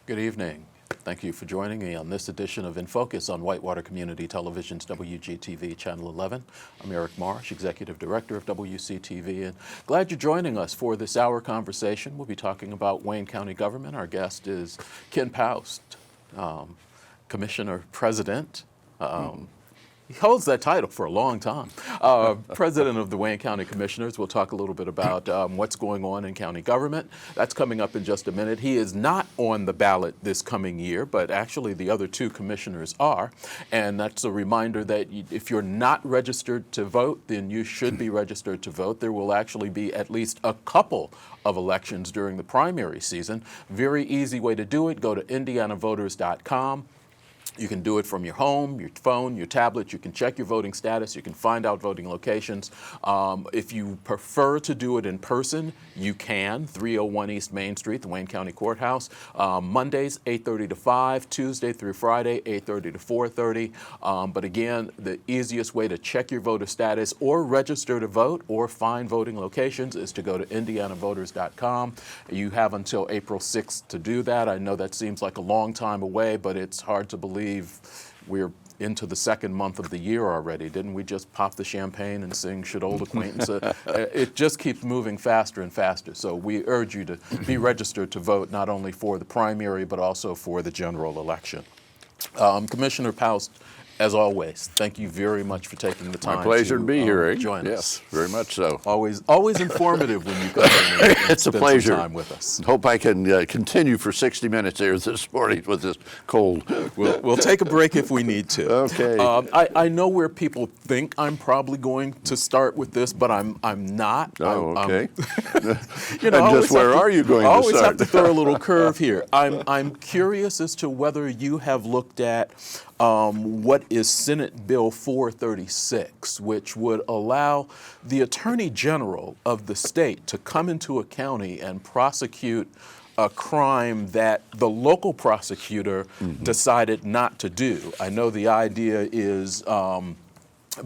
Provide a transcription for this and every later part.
Good evening. Thank you for joining me on this edition of In Focus on Whitewater Community Television's WGTV Channel 11. I'm Eric Marsh, Executive Director of WCTV, and glad you're joining us for this hour conversation. We'll be talking about Wayne County government. Our guest is Ken Paust, Commissioner President. He holds that title for a long time. President of the Wayne County Commissioners. We'll talk a little bit about what's going on in county government. That's coming up in just a minute. He is not on the ballot this coming year, but actually the other two commissioners are. And that's a reminder that if you're not registered to vote, then you should be registered to vote. There will actually be at least a couple of elections during the primary season. Very easy way to do it. Go to indianavoters.com. You can do it from your home, your phone, your tablet. You can check your voting status. You can find out voting locations. If you prefer to do it in person, you can. 301 East Main Street, the Wayne County Courthouse. Mondays, 8:30 to 5. Tuesday through Friday, 8:30 to 4:30. But again, the easiest way to check your voter status or register to vote or find voting locations is to go to indianavoters.com. You have until April 6th to do that. I know that seems like a long time away, but it's hard to believe we're into the second month of the year already. Didn't we just pop the champagne and sing Should Old Acquaintance? It just keeps moving faster and faster. So we urge you to be registered to vote not only for the primary but also for the general election. Commissioner Paust, as always, thank you very much for taking the time. My pleasure to be here, Eric. Join us. Yes, very much so. Always informative when you come in and It's a spend pleasure. some time with us. Hope I can continue for 60 minutes here this morning with this cold. We'll take a break if we need to. Okay. I know where people think I'm probably going to start with this, but I'm not. Oh, okay. You know, And just where are you going to I always start? have to throw a little curve here. I'm curious as to whether you have looked at what is Senate Bill 436, which would allow the Attorney General of the state to come into a county and prosecute a crime that the local prosecutor decided not to do. I know the idea is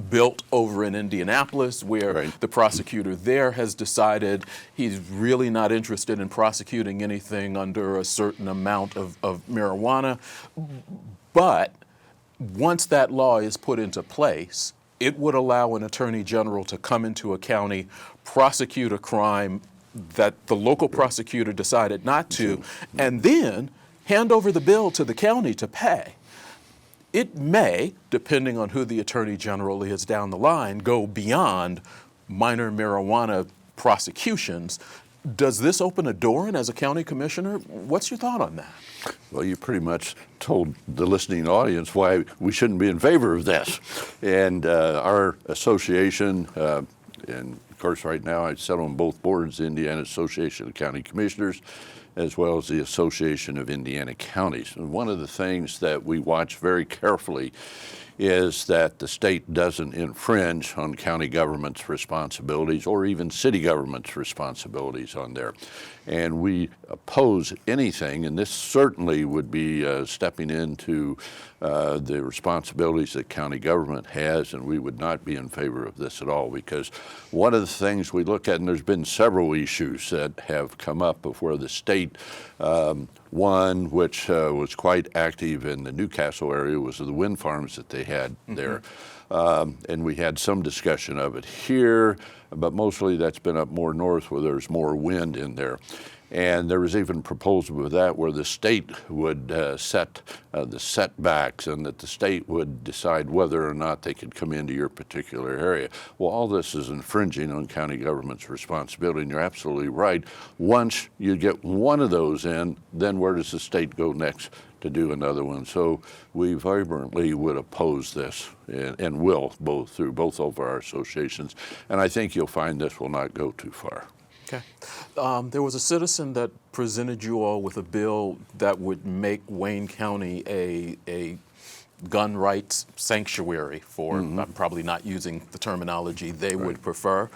built over in Indianapolis, where the prosecutor there has decided he's really not interested in prosecuting anything under a certain amount of marijuana. But once that law is put into place, it would allow an attorney general to come into a county, prosecute a crime that the local prosecutor decided not to, and then hand over the bill to the county to pay. It may, depending on who the attorney general is down the line, go beyond minor marijuana prosecutions. Does this open a door? And as a county commissioner, what's your thought on that? Well, you pretty much told the listening audience why we shouldn't be in favor of this. And our association, and of course right now I sit on both boards, the Indiana Association of County Commissioners, as well as the Association of Indiana Counties. And one of the things that we watch very carefully is that the state doesn't infringe on county government's responsibilities or even city government's responsibilities on there. And we oppose anything, and this certainly would be stepping into the responsibilities that county government has, and we would not be in favor of this at all, because one of the things we look at, and there's been several issues that have come up of where the state, one which was quite active in the Newcastle area was the wind farms that they had there. And we had some discussion of it here, but mostly that's been up more north where there's more wind in there. And there was even a proposal with that where the state would set the setbacks, and that the state would decide whether or not they could come into your particular area. Well, all this is infringing on county government's responsibility, and you're absolutely right. Once you get one of those in, then where does the state go next to do another one? So we vibrantly would oppose this, and will, through both of our associations. And I think you'll find this will not go too far. Okay. There was a citizen that presented you all with a bill that would make Wayne County a gun rights sanctuary for, I'm probably not using the terminology they would prefer.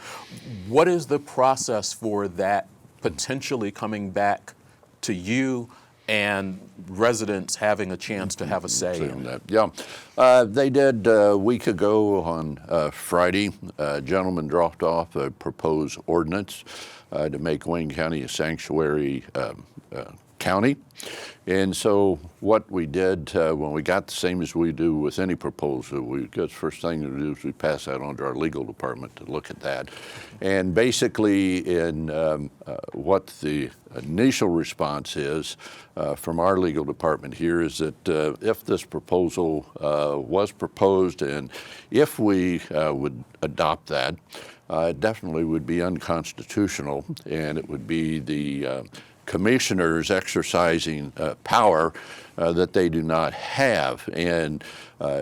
What is the process for that potentially coming back to you and residents having a chance to have a say in that? Yeah, they did a week ago on Friday. A gentleman dropped off a proposed ordinance to make Wayne County a sanctuary county. And so what we did when we got the same as we do with any proposal, we got the first thing to do is we pass that on to our legal department to look at that. And basically in what the initial response is from our legal department here is that if this proposal was proposed and if we would adopt that, it definitely would be unconstitutional, and it would be the commissioners exercising power that they do not have. And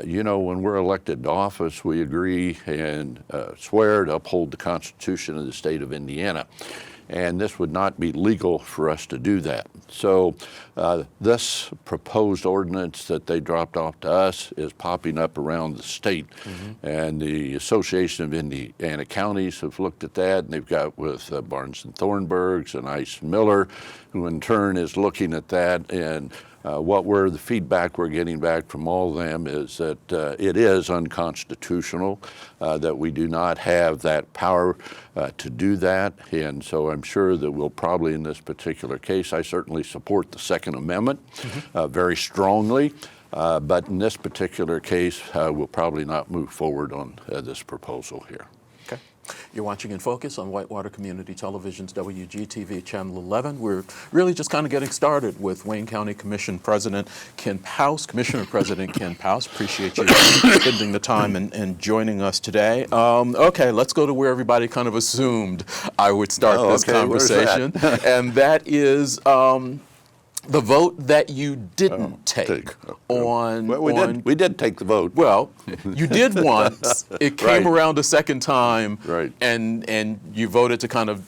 you know, when we're elected to office, we agree and swear to uphold the Constitution of the state of Indiana. And this would not be legal for us to do that. So this proposed ordinance that they dropped off to us is popping up around the state. And the Association of Indiana Counties have looked at that, and they've got with Barnes and Thornburgs and Ice Miller, who in turn is looking at that. And the feedback we're getting back from all of them is that it is unconstitutional, that we do not have that power to do that. And so I'm sure that we'll probably, in this particular case, I certainly support the Second Amendment very strongly. But in this particular case, we'll probably not move forward on this proposal here. Okay. You're watching In Focus on Whitewater Community Television's WGTV Channel 11. We're really just kind of getting started with Wayne County Commissioner President Ken Paust. Appreciate you spending the time and joining us today. Okay, let's go to where everybody kind of assumed I would start this conversation. And that is the vote that you didn't take on. Well, we did take the vote. Well, you did once. It came around a second time, and you voted to kind of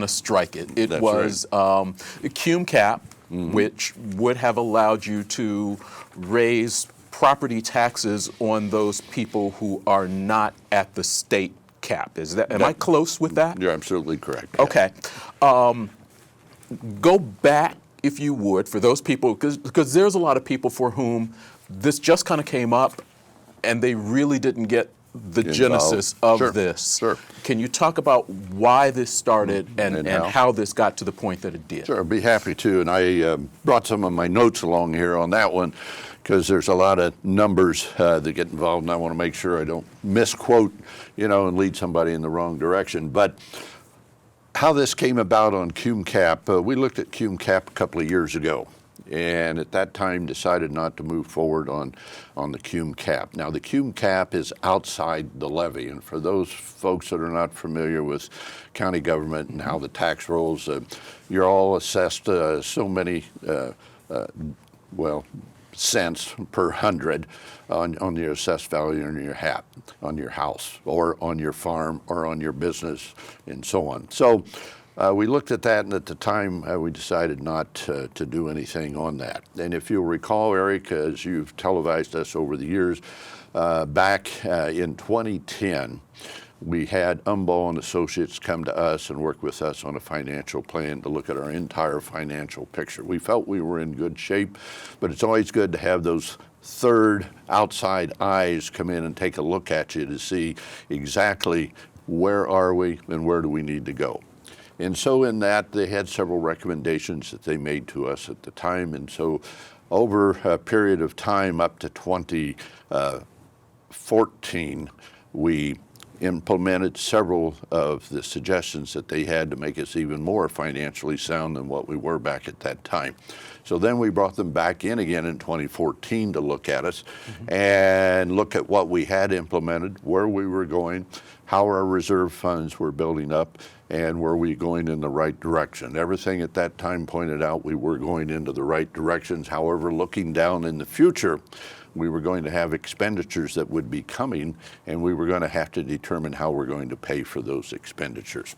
strike it. It was a cum cap, which would have allowed you to raise property taxes on those people who are not at the state cap. Am I close with that? You're absolutely correct. Okay. Go back, if you would, for those people, because there's a lot of people for whom this just kind of came up and they really didn't get the genesis of this. Sure. Can you talk about why this started and how this got to the point that it did? Sure, I'd be happy to. And I brought some of my notes along here on that one because there's a lot of numbers that get involved, and I want to make sure I don't misquote, and lead somebody in the wrong direction. But how this came about on cum cap, we looked at cum cap a couple of years ago, and at that time decided not to move forward on the cum cap. Now the cum cap is outside the levy, and for those folks that are not familiar with county government and how the tax rolls, you're all assessed so many cents per hundred on your assessed value on your house or on your farm or on your business and so on. So we looked at that, and at the time we decided not to do anything on that. And if you'll recall, Eric, as you've televised us over the years, back in 2010, we had Umbaugh and Associates come to us and work with us on a financial plan to look at our entire financial picture. We felt we were in good shape, but it's always good to have those third outside eyes come in and take a look at you to see exactly where are we and where do we need to go. And so in that, they had several recommendations that they made to us at the time. And so over a period of time up to 2014, we implemented several of the suggestions that they had to make us even more financially sound than what we were back at that time. So then we brought them back in again in 2014 to look at us and look at what we had implemented, where we were going, how our reserve funds were building up, and were we going in the right direction. Everything at that time pointed out we were going into the right directions. However, looking down in the future, we were going to have expenditures that would be coming, and we were going to have to determine how we're going to pay for those expenditures.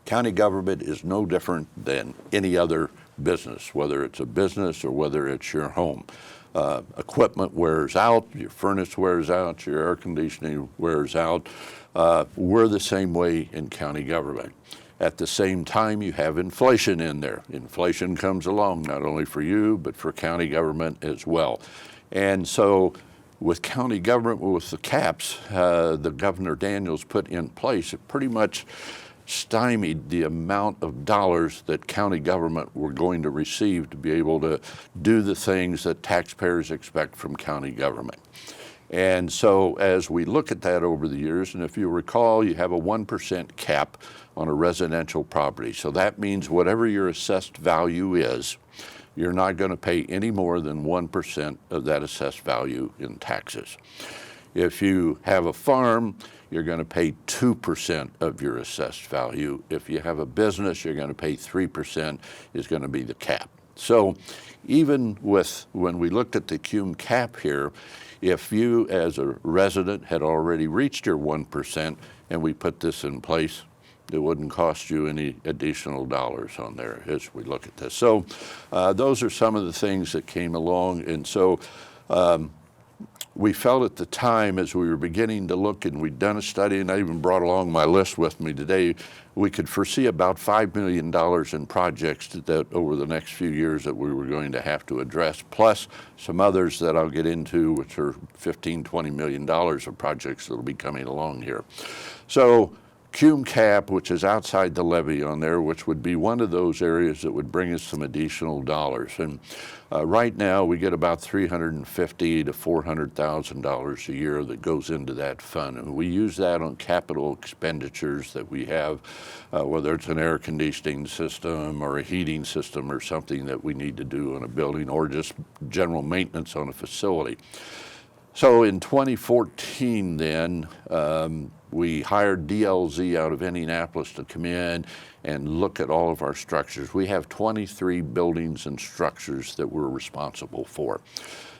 County government is no different than any other business, whether it's a business or whether it's your home. Equipment wears out, your furnace wears out, your air conditioning wears out. We're the same way in county government. At the same time, you have inflation in there. Inflation comes along not only for you, but for county government as well. And so with county government, with the caps, the Governor Daniels put in place, it pretty much stymied the amount of dollars that county government were going to receive to be able to do the things that taxpayers expect from county government. And so as we look at that over the years, and if you recall, you have a 1% cap on a residential property. So that means whatever your assessed value is, you're not going to pay any more than 1% of that assessed value in taxes. If you have a farm, you're going to pay 2% of your assessed value. If you have a business, you're going to pay 3% is going to be the cap. So even when we looked at the cum cap here, if you as a resident had already reached your 1% and we put this in place, it wouldn't cost you any additional dollars on there as we look at this. So those are some of the things that came along. And so we felt at the time as we were beginning to look, and we'd done a study, and I even brought along my list with me today, we could foresee about $5 million in projects that over the next few years that we were going to have to address, plus some others that I'll get into, which are $15, $20 million of projects that will be coming along here. So cum cap, which is outside the levy on there, which would be one of those areas that would bring us some additional dollars. And right now we get about $350,000 to $400,000 a year that goes into that fund. And we use that on capital expenditures that we have, whether it's an air conditioning system or a heating system or something that we need to do on a building, or just general maintenance on a facility. So in 2014 then, we hired DLZ out of Indianapolis to come in and look at all of our structures. We have 23 buildings and structures that we're responsible for.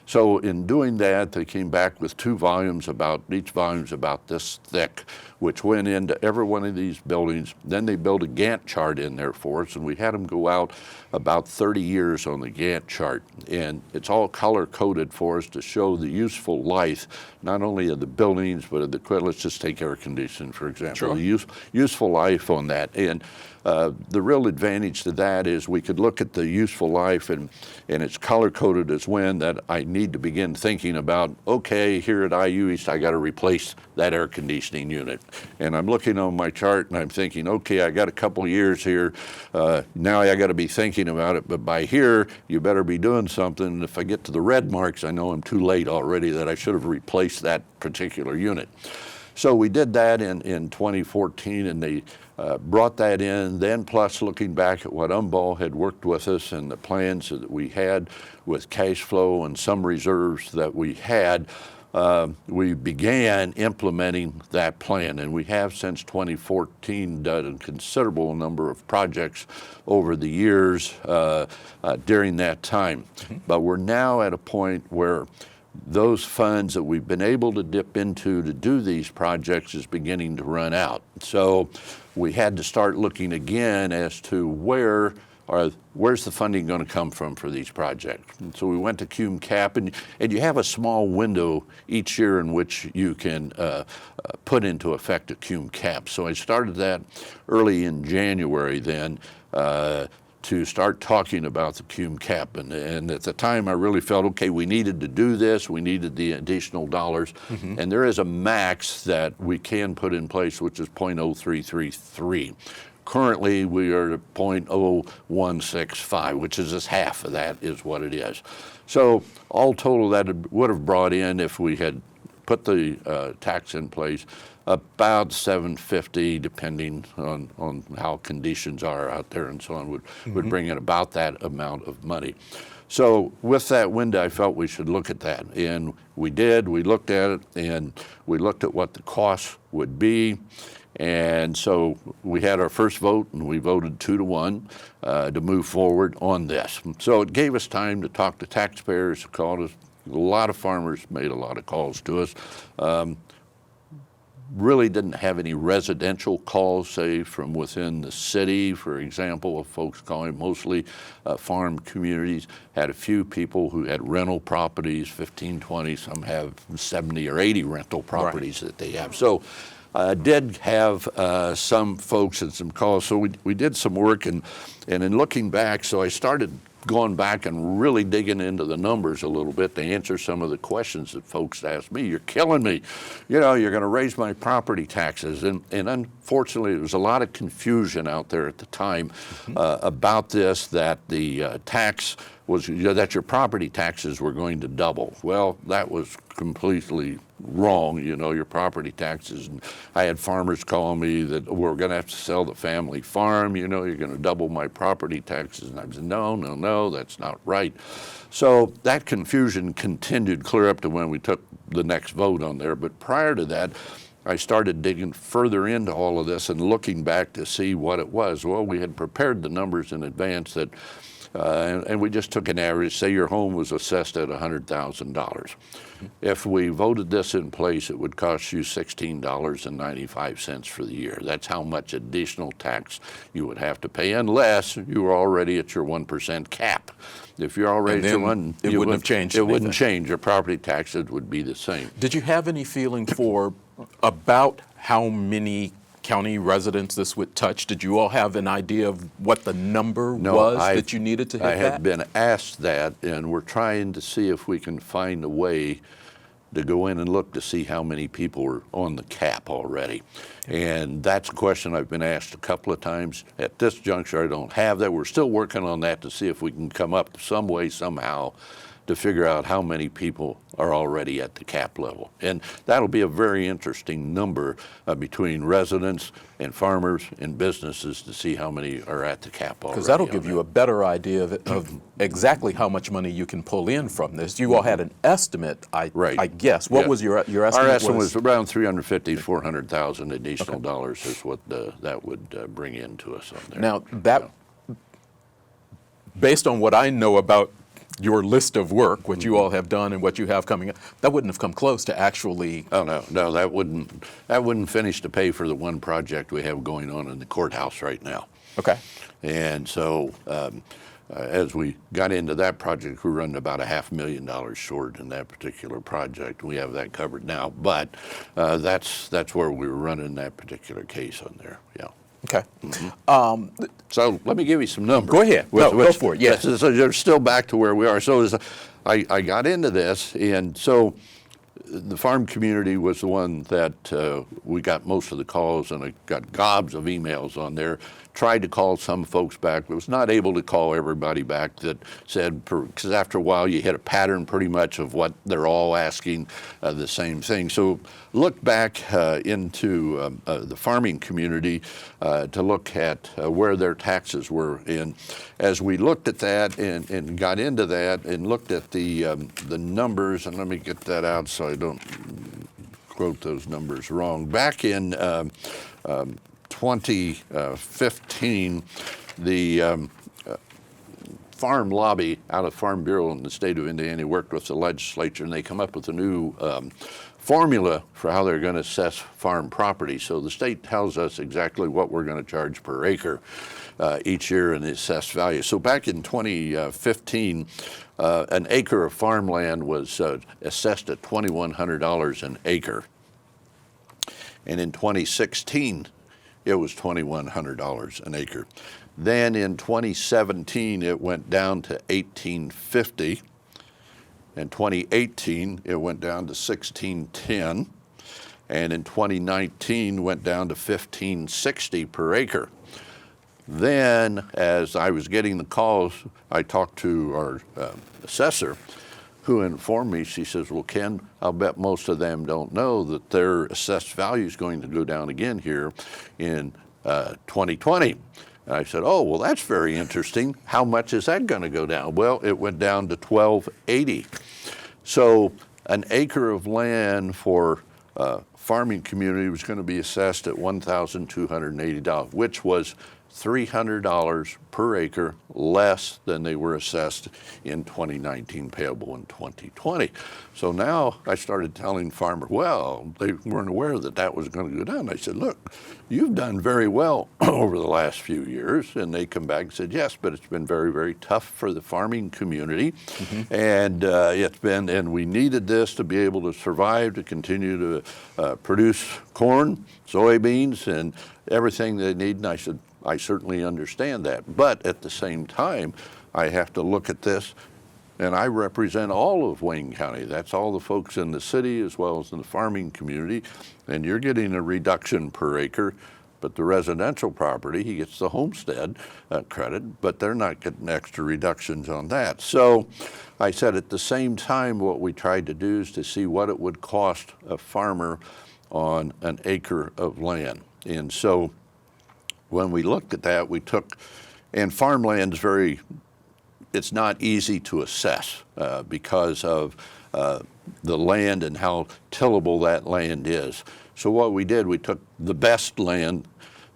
So in doing that, they came back with two volumes, each volume's about this thick, which went into every one of these buildings. Then they built a Gantt chart in there for us, and we had them go out about 30 years on the Gantt chart. And it's all color-coded for us to show the useful life, not only of the buildings, but of the equipment. Let's just take air conditioning, for example. Sure. The useful life on that. And the real advantage to that is we could look at the useful life, and it's color-coded as when that I need to begin thinking about, okay, here at IU East, I got to replace that air conditioning unit. And I'm looking on my chart and I'm thinking, okay, I got a couple years here. Now I got to be thinking about it, but by here, you better be doing something. And if I get to the red marks, I know I'm too late already, that I should have replaced that particular unit. So we did that in 2014, and they brought that in. Then plus looking back at what Umball had worked with us and the plans that we had with cash flow and some reserves that we had, we began implementing that plan. And we have since 2014 done a considerable number of projects over the years during that time. Mm-hmm. But we're now at a point where those funds that we've been able to dip into to do these projects is beginning to run out. So we had to start looking again as to where's the funding going to come from for these projects. And so we went to cum cap, and you have a small window each year in which you can put into effect a cum cap. So I started that early in January then, to start talking about the cum cap. And at the time I really felt, okay, we needed to do this, we needed the additional dollars. Mm-hmm. And there is a max that we can put in place, which is 0.0333. Currently we are at 0.0165, which is just half of that is what it is. So all total that would have brought in, if we had put the tax in place, about $750, depending on how conditions are out there and so on, would bring in about that amount of money. So with that window, I felt we should look at that. And we did. We looked at it, and we looked at what the costs would be. And so we had our first vote, and we voted 2-1 to move forward on this. So it gave us time to talk to taxpayers, called us. A lot of farmers made a lot of calls to us. Really didn't have any residential calls, say, from within the city, for example, of folks calling, mostly farm communities. Had a few people who had rental properties, 15, 20, some have 70 or 80 rental properties that they have. So did have some folks and some calls. So we did some work, and in looking back, so I started gone back and really digging into the numbers a little bit to answer some of the questions that folks asked me. You're killing me. You know, you're going to raise my property taxes. And unfortunately, there was a lot of confusion out there at the time about this, that the tax was, that your property taxes were going to double. Well, that was completely wrong. You know, your property taxes. And I had farmers calling me that we're going to have to sell the family farm. You know, you're going to double my property taxes. And I said, no, that's not right. So that confusion continued clear up to when we took the next vote on there. But prior to that, I started digging further into all of this and looking back to see what it was. Well, we had prepared the numbers in advance that and we just took an average. Say your home was assessed at $100,000. If we voted this in place, it would cost you $16.95 for the year. That's how much additional tax you would have to pay, unless you were already at your 1% cap. If you're already at your one, it wouldn't have changed. It wouldn't change. Your property taxes would be the same. Did you have any feeling for about how many county residents this would touch? Did you all have an idea of what the number was that you needed to hit I had been asked that, and we're trying to see if we can find a way to go in and look to see how many people were on the cap already. And that's a question I've been asked a couple of times. At this juncture, I don't have that. We're still working on that to see if we can come up some way, somehow, to figure out how many people are already at the cap level. And that'll be a very interesting number between residents and farmers and businesses to see how many are at the cap already. Because that'll give you a better idea of exactly how much money you can pull in from this. You all had an estimate, I guess. What was your estimate? Our estimate was around $350,000 to $400,000 additional dollars is what that would bring in to us on there. Now, based on what I know about your list of work, what you all have done and what you have coming up, that wouldn't have come close to actually. Oh no, that wouldn't finish to pay for the one project we have going on in the courthouse right now. Okay. And so as we got into that project, we were running about $500,000 short in that particular project. We have that covered now, but that's where we were running that particular case on there. Yeah. Okay. So let me give you some numbers. Go ahead. Go for it. Yes. So you're still back to where we are. So I got into this, and so the farm community was the one that we got most of the calls, and I got gobs of emails on there. Tried to call some folks back, but was not able to call everybody back that said, because after a while you hit a pattern pretty much of what they're all asking the same thing. So look back into the farming community to look at where their taxes were. And as we looked at that and got into that and looked at the numbers, and let me get that out so I don't quote those numbers wrong. Back in 2015, the Farm Lobby out of Farm Bureau in the state of Indiana worked with the legislature, and they come up with a new formula for how they're going to assess farm property. So the state tells us exactly what we're going to charge per acre each year in the assessed value. So back in 2015, an acre of farmland was assessed at $2,100 an acre. And in 2016, it was $2,100 an acre. Then in 2017, it went down to $1,850. In 2018, it went down to $1,610. And in 2019, went down to $1,560 per acre. Then, as I was getting the calls, I talked to our assessor, who informed me. She says, well, Ken, I'll bet most of them don't know that their assessed value is going to go down again here in 2020. And I said, oh, well, that's very interesting. How much is that going to go down? Well, it went down to $1,280. So an acre of land for farming community was going to be assessed at $1,280, which was $300 per acre less than they were assessed in 2019, payable in 2020. So now I started telling farmers, well, they weren't aware that that was going to go down. I said, look, you've done very well over the last few years. And they come back and said, yes, but it's been very, very tough for the farming community. And and we needed this to be able to survive, to continue to produce corn, soybeans, and everything they need. And I said, I certainly understand that. But at the same time, I have to look at this, and I represent all of Wayne County. That's all the folks in the city as well as in the farming community, and you're getting a reduction per acre. But the residential property, he gets the homestead credit, but they're not getting extra reductions on that. So I said at the same time, what we tried to do is to see what it would cost a farmer on an acre of land. And so when we looked at that, we took, and farmland's it's not easy to assess because of the land and how tillable that land is. So what we did, we took the best land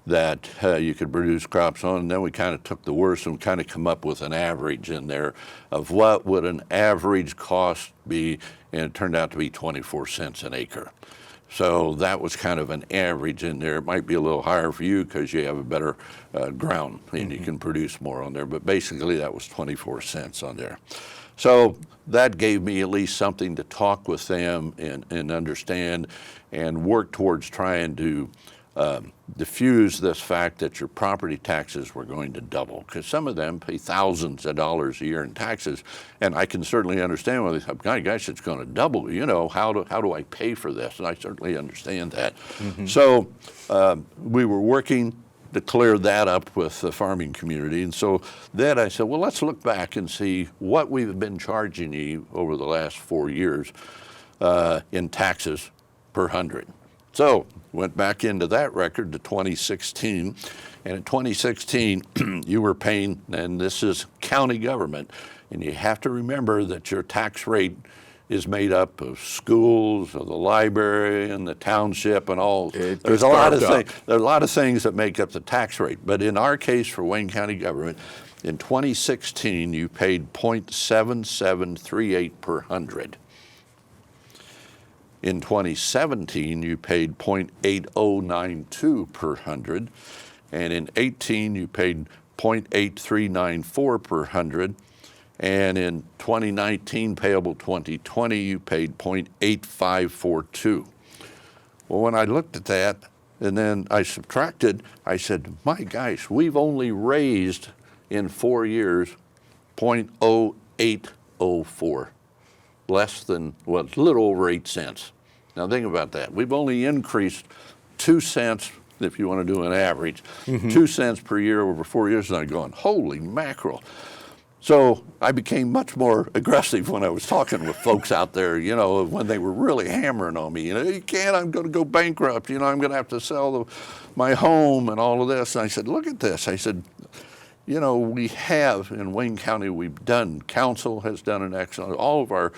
that you could produce crops on, and then we kind of took the worst and kind of come up with an average in there of what would an average cost be, and it turned out to be 24 cents an acre. So that was kind of an average in there. It might be a little higher for you because you have a better ground and you can produce more on there, but basically that was 24 cents on there. So that gave me at least something to talk with them and understand and work towards trying to diffuse this fact that your property taxes were going to double, because some of them pay thousands of dollars a year in taxes, and I can certainly understand why they say, "My gosh, it's going to double. You know, how do I pay for this?" And I certainly understand that. So we were working to clear that up with the farming community, and so then I said, well, let's look back and see what we've been charging you over the last 4 years in taxes per hundred. So went back into that record to 2016, and in 2016 you were paying, and this is county government, and you have to remember that your tax rate is made up of schools, of the library, and the township, and all. There's a lot of things. There are a lot of things that make up the tax rate. But in our case, for Wayne County government, in 2016 you paid 0.7738 per hundred. In 2017, you paid 0.8092 per hundred, and in 18, you paid 0.8394 per hundred, and in 2019, payable 2020, you paid 0.8542. Well, when I looked at that, and then I subtracted, I said, my gosh, we've only raised in 4 years 0.0804. Less than, well, it's a little over 8 cents. Now think about that. We've only increased 2 cents, if you want to do an average, 2 cents per year over 4 years, and I'm going, holy mackerel. So I became much more aggressive when I was talking with folks out there, you know, when they were really hammering on me. You know, you can't, I'm going to go bankrupt, you know, I'm going to have to sell my home and all of this. And I said, look at this. I said, you know, we have in Wayne County, we've done, council has done an excellent, all of our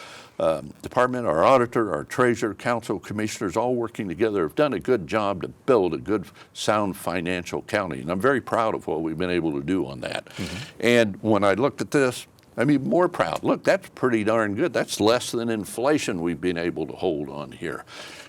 department, our auditor, our treasurer, council, commissioners, all working together have done a good job to build a good, sound financial county. And I'm very proud of what we've been able to do on that. And when I looked at this, I'm even more proud. Look, that's pretty darn good. That's less than inflation we've been able to hold on here.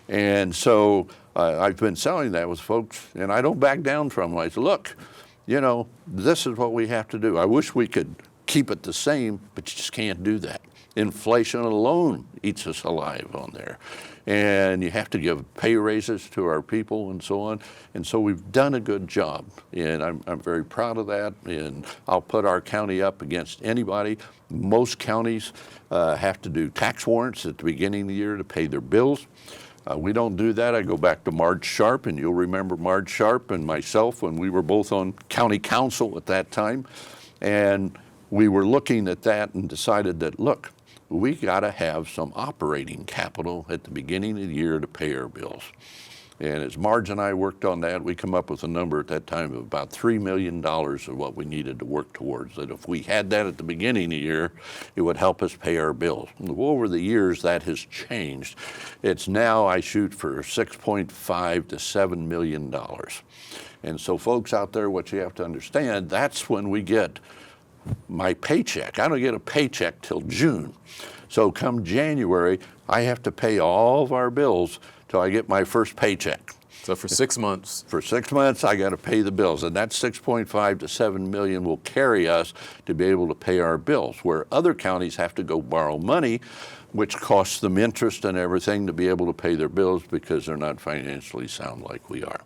And so I've been selling that with folks, and I don't back down from them. I said, look, you know, this is what we have to do. I wish we could keep it the same, but you just can't do that. Inflation alone eats us alive on there. And you have to give pay raises to our people and so on. And so we've done a good job. And I'm very proud of that. And I'll put our county up against anybody. Most counties have to do tax warrants at the beginning of the year to pay their bills. We don't do that. I go back to Marge Sharp, and you'll remember Marge Sharp and myself when we were both on county council at that time. And we were looking at that and decided that, look, we got to have some operating capital at the beginning of the year to pay our bills. And as Marge and I worked on that, we come up with a number at that time of about $3 million of what we needed to work towards. That if we had that at the beginning of the year, it would help us pay our bills. Well, over the years, that has changed. It's now I shoot for $6.5 to $7 million. And so folks out there, what you have to understand, that's when we get my paycheck. I don't get a paycheck till June. So come January, I have to pay all of our bills till I get my first paycheck. So for 6 months. For 6 months, I got to pay the bills, and that 6.5 to 7 million will carry us to be able to pay our bills. Where other counties have to go borrow money, which costs them interest and everything to be able to pay their bills because they're not financially sound like we are.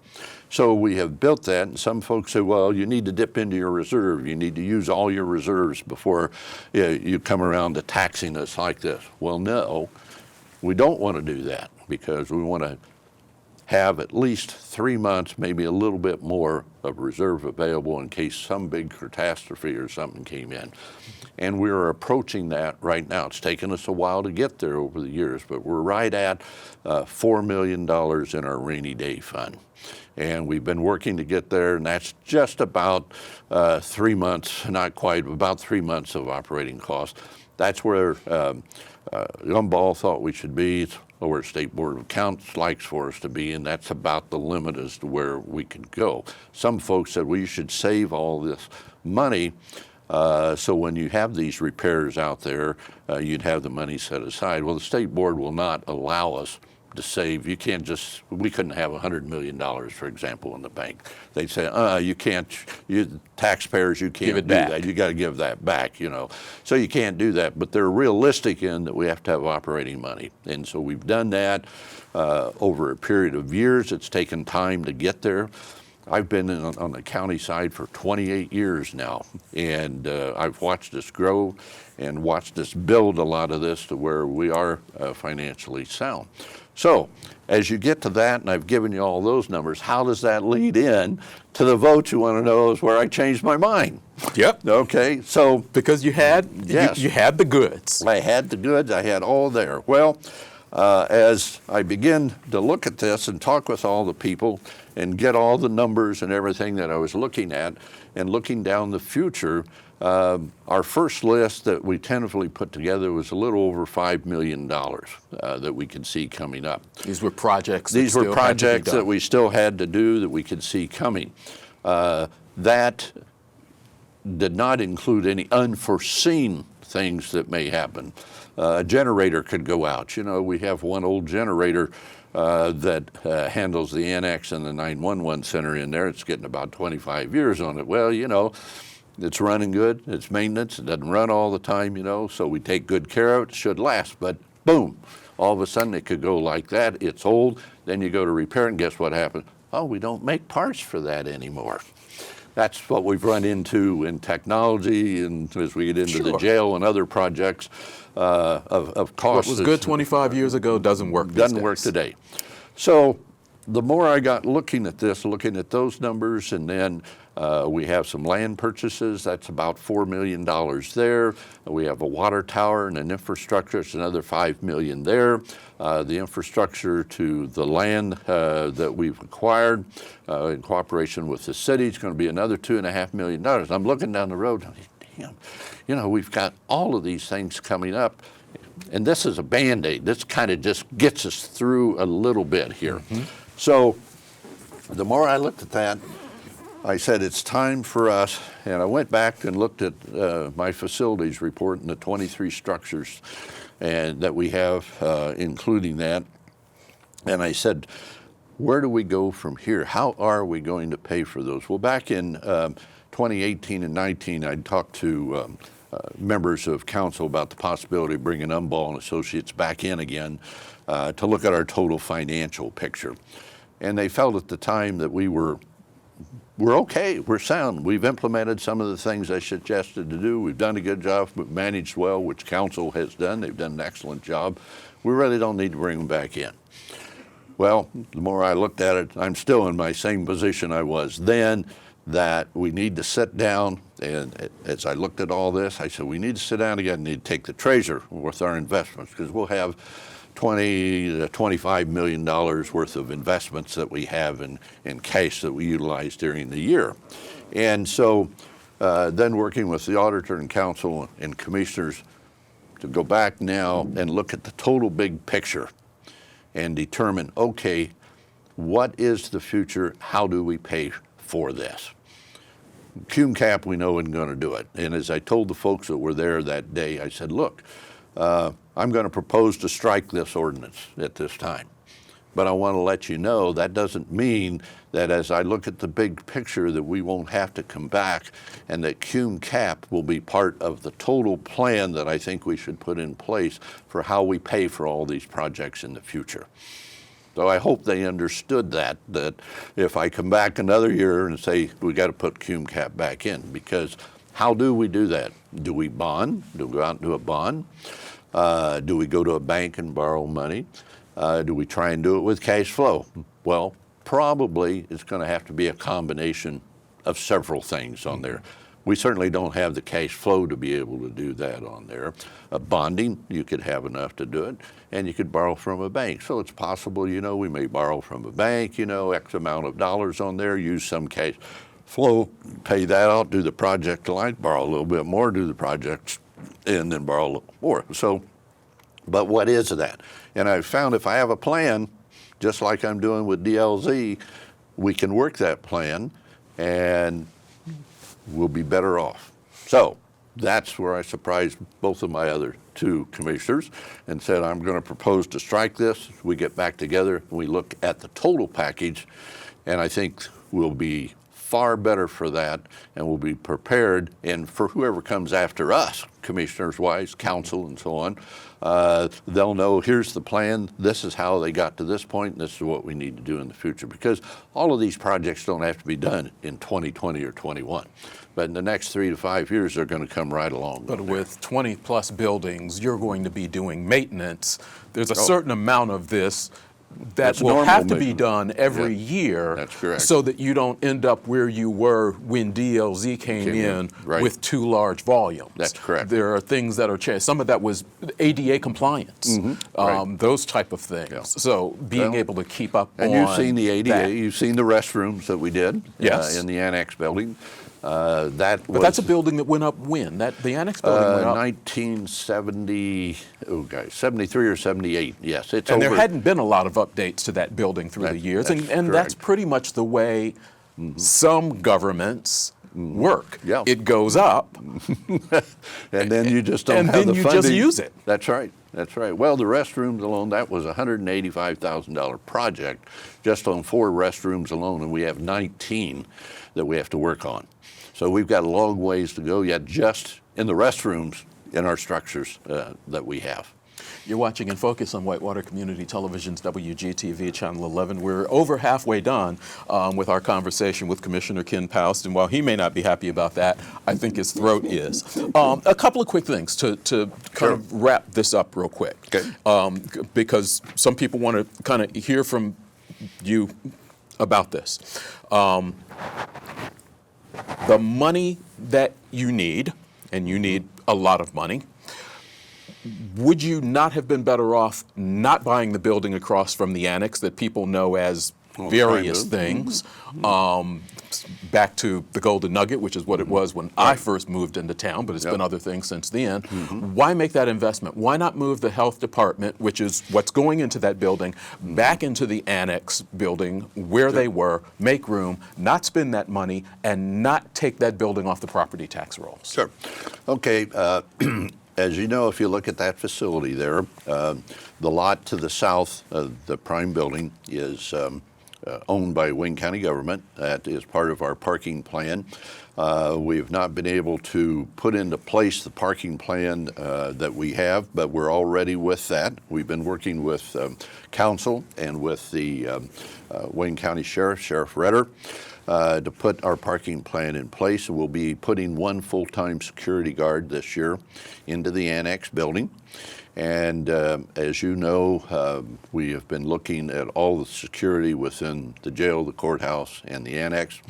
So we have built that, and some folks say, well, you need to dip into your reserve. You need to use all your reserves before you come around to taxing us like this. Well, no, we don't want to do that because we want to have at least 3 months, maybe a little bit more of reserve available in case some big catastrophe or something came in. And we're approaching that right now. It's taken us a while to get there over the years, but we're right at $4 million in our rainy day fund. And we've been working to get there, and that's just about 3 months, not quite, about 3 months of operating costs. That's where Gumball thought we should be. It's where State Board of Accounts likes for us to be, and that's about the limit as to where we can go. Some folks said, well, you should save all this money so when you have these repairs out there, you'd have the money set aside. Well, the State Board will not allow us to save. You can't just, we couldn't have $100 million, for example, in the bank. They'd say, you can't, you taxpayers, you can't do that. You got to give that back, you know. So you can't do that, but they're realistic in that we have to have operating money. And so we've done that over a period of years. It's taken time to get there. I've been on the county side for 28 years now, and I've watched us grow and watched us build a lot of this to where we are financially sound. So as you get to that, and I've given you all those numbers, how does that lead in to the vote you want to know is where I changed my mind? Yep. Okay, so. Because you had, yes, you had the goods. I had the goods, I had all there. Well, as I begin to look at this and talk with all the people and get all the numbers and everything that I was looking at and looking down the future, our first list that we tentatively put together was a little over $5 million that we could see coming up. These were projects. These were projects that we still had to do that we could see coming. That did not include any unforeseen things that may happen. A generator could go out. You know, we have one old generator that handles the annex and the 911 center in there. It's getting about 25 years on it. Well, you know, it's running good. It's maintenance. It doesn't run all the time, you know, so we take good care of it. It should last. But boom, all of a sudden it could go like that. It's old. Then you go to repair, and guess what happens? Oh, we don't make parts for that anymore. That's what we've run into in technology, and as we get into the jail and other projects of cost. What was good 25 years ago doesn't work these days. Doesn't work today. So the more I got looking at this, looking at those numbers, and then we have some land purchases. That's about $4 million there. We have a water tower and an infrastructure. It's another $5 million there. The infrastructure to the land that we've acquired in cooperation with the city is going to be another $2.5 million. I'm looking down the road, damn, you know, we've got all of these things coming up. And this is a Band-Aid. This kind of just gets us through a little bit here. Mm-hmm. So the more I looked at that, I said it's time for us, and I went back and looked at my facilities report and the 23 structures and that we have, including that, and I said, where do we go from here? How are we going to pay for those? Well, back in 2018 and 19, I talked to members of council about the possibility of bringing Umball and Associates back in again to look at our total financial picture. And they felt at the time that we're okay, we're sound. We've implemented some of the things I suggested to do. We've done a good job, we've managed well, which council has done. They've done an excellent job. We really don't need to bring them back in. Well, the more I looked at it, I'm still in my same position I was then, that we need to sit down, and as I looked at all this, I said, we need to sit down again and need to take the treasurer with our investments, because we'll have $20 to $25 million worth of investments that we have in cash that we utilize during the year. And so then working with the auditor and council and commissioners to go back now and look at the total big picture and determine, okay, what is the future? How do we pay for this? CUMCAP, we know, isn't going to do it. And as I told the folks that were there that day, I said, look, I'm going to propose to strike this ordinance at this time. But I want to let you know that doesn't mean that as I look at the big picture that we won't have to come back, and that cum cap will be part of the total plan that I think we should put in place for how we pay for all these projects in the future. So I hope they understood that if I come back another year and say we got to put cum cap back in, because how do we do that? Do we bond? Do we go out and do a bond? Do we go to a bank and borrow money? Do we try and do it with cash flow? Well, probably it's going to have to be a combination of several things on there. We certainly don't have the cash flow to be able to do that on there. Bonding, you could have enough to do it, and you could borrow from a bank. So it's possible, we may borrow from a bank, X amount of dollars on there, use some cash flow, pay that out, do the project line, borrow a little bit more, do the projects, and then borrow a little more. So, but what is that? And I've found if I have a plan, just like I'm doing with DLZ, we can work that plan and we'll be better off. So that's where I surprised both of my other two commissioners and said, I'm going to propose to strike this. We get back together, we look at the total package, and I think we'll be far better for that, and we'll be prepared. And for whoever comes after us, commissioners-wise, council, and so on, they'll know here's the plan, this is how they got to this point, and this is what we need to do in the future. Because all of these projects don't have to be done in 2020 or 21. But in the next 3 to 5 years, they're going to come right along. But with 20 plus buildings, you're going to be doing maintenance. There's a certain amount of this that will have to be done every year. That's correct. So that you don't end up where you were when DLZ came in with too large volumes. That's correct. There are things that are changed. Some of that was ADA compliance, those type of things. Yeah. So being able to keep up on And you've seen the ADA, that. You've seen the restrooms that we did in the annex building. But that's a building that went up when? The annex building went up? 1970, 73 or 78, yes. And there hadn't been a lot of updates to that building through the years. And that's pretty much the way some governments work. Yeah. It goes up. and then you just don't have the funding. And then you just use it. That's right. That's right. Well, the restrooms alone, that was a $185,000 project just on 4 restrooms alone, and we have 19 that we have to work on. So we've got a long ways to go yet just in the restrooms in our structures that we have. You're watching In Focus on Whitewater Community Television's WGTV Channel 11. We're over halfway done with our conversation with Commissioner Ken Paust, and while he may not be happy about that, I think his throat is. A couple of quick things to kind of wrap this up real quick, because some people want to kind of hear from you about this. The money that you need, and you need a lot of money, would you not have been better off not buying the building across from the annex that people know as various things, back to the Golden Nugget, which is what it was when I first moved into town, but it's been other things since then. Why make that investment? Why not move the health department, which is what's going into that building, back into the annex building where they were, make room, not spend that money, and not take that building off the property tax rolls? Sure. Okay. As you know, if you look at that facility there, the lot to the south of the prime building is owned by Wayne County government. That is part of our parking plan. We have not been able to put into place the parking plan that we have, but we're already with that. We've been working with council and with the Wayne County Sheriff Redder, to put our parking plan in place. We'll be putting 1 full-time security guard this year into the annex building. And as you know, we have been looking at all the security within the jail, the courthouse, and the annex.